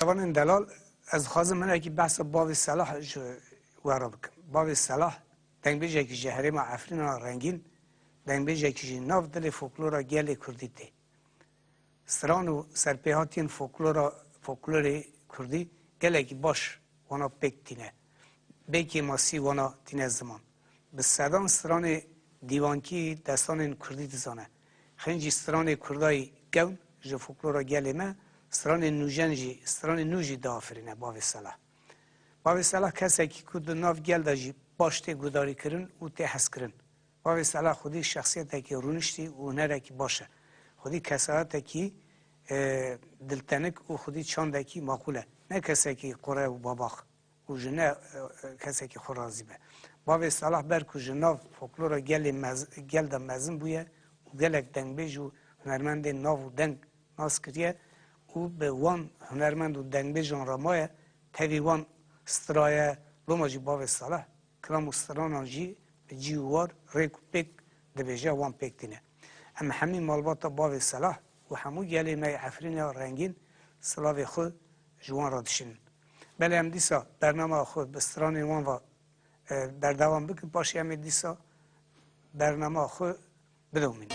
طبعا دلال از خواهم منه که بحث باب صلاح وارا بکن. باب صلاح دنگ بیجه که جهره ما عفرین رنگین دنگ بیجه که ناف دل فولکلورا گل کردی ته سران و سرپیهاتین فولکلور کردی گله که باش وانا پک تینه بیکی ماسی وانا تینه زمان به صدان سران دیوانکی دستان کردی تزانه خنجی سران کردای گون جو فولکلورا گله ما سران نوجنجی سران نوجی دافرینه باب صلاح باب صلاح کسی که کود ناف گل داجی باشته گوداری کرن و ته حس کرن باب صلاح خودی شخصیت که رونشتی و هنره که باشه خودی کسایت که دلتنک و خودی چانده که معقوله نه کسی که قره و باباخ و جنه کسی که خورازی به باب صلاح برکو جناف فولکلور گل دا مزن بویه و گلک دنگ بیج و هنرمند ناف و دنگ ناس کریه و به وان هنرمند و دنگ بیجان رامایه تاوی وان سترایه لوما جی باب صلاح کلام و ستران جی جیوار ریک و پیک دبیجه وان پیک دینه اما همین مالبات باب صلاح و همو گلی مای عفرین رنگین سلاو خود جوان را دشین بله هم دیسا برنامه خود به ستران وان و بردوام بکن پاشی هم دیسا برنامه خود بدومین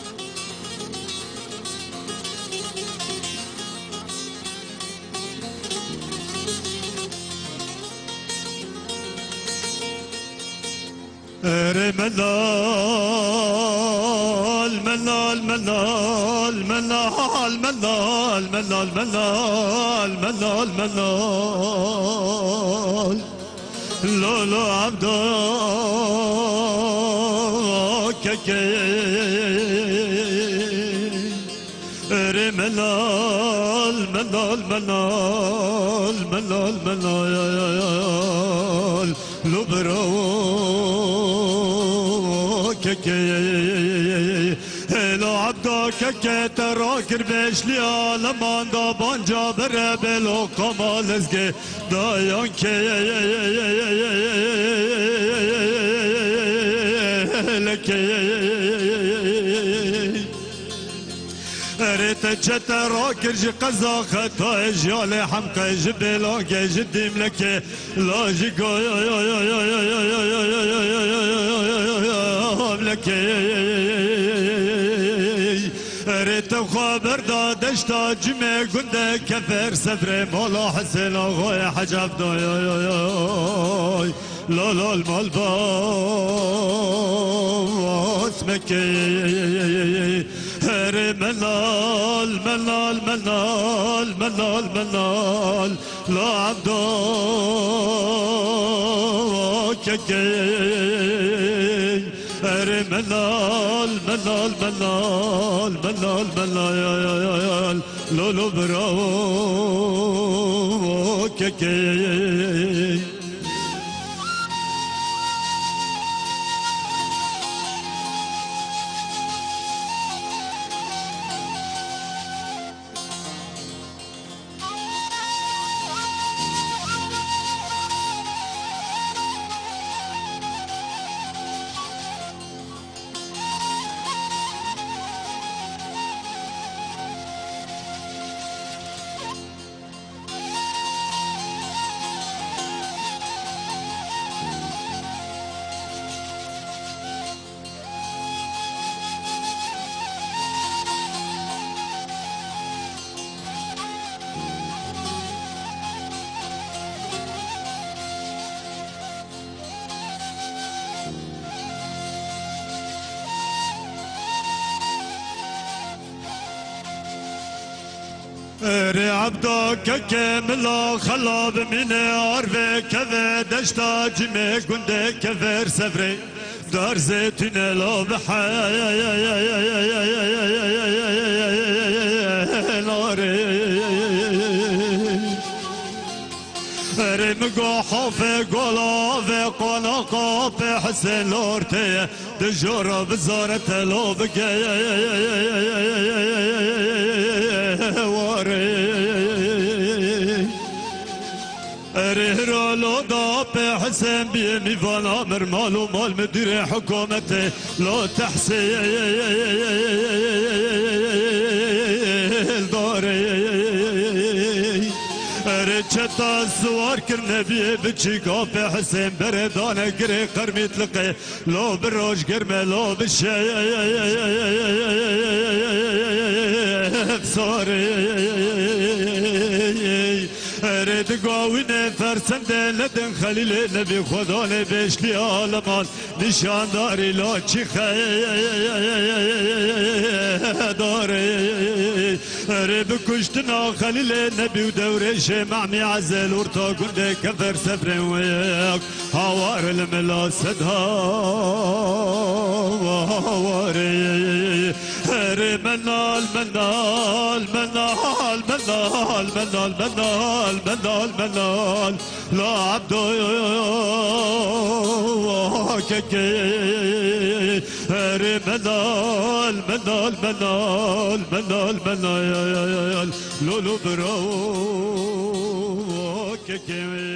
ملال ملال ملال ملال ملال ملال ملال ملال ملال لولو عبدك ملال ملال ملال ملال ملال لبرو هلو عبدك تراكر بشلي عالمان دا بانجا بره بلو قمال ازگه دايان ريت راكر جي قزا خطا جيالي حمقا جبلا جديم لك لا جيكو لك ريت خبر دادشتا جمع قنده كفر سفر مولا حسن اغوي حجاب داي لا لا المال باس مكي منال منال منال منال منال لا عبدك منال منال منال منال منال لولو براوك ري عبدك كامل خلاب من عرفه كذا دشتا جمع قنده كفر سفري دار زيتون لا رمقو حوفي قولا في قناقا في حسن لورتي دجورة بزارة لو بكي رهرالو دا في حسن بيمي فانا مرمالو مال مدير حكومتي لو تحسين داري چتا سوار کر نبی بچی کاف حسین بردانه گره قرمیت لقی لو بروش گرمه لو بشه افساری رد قاوین فرسنده لدن خلیل نبی خدا نبیش لی آلمان نشانداری لا چی داری رب کشتنا خلیل نبی و دورش معمی عزل ورطا گنده کفر سفر ویک هوار الملا صدها وهواری منال منال منال منال منال منال منال منال لا عبدو ككي منال منال منال منال منال لولو برو ككي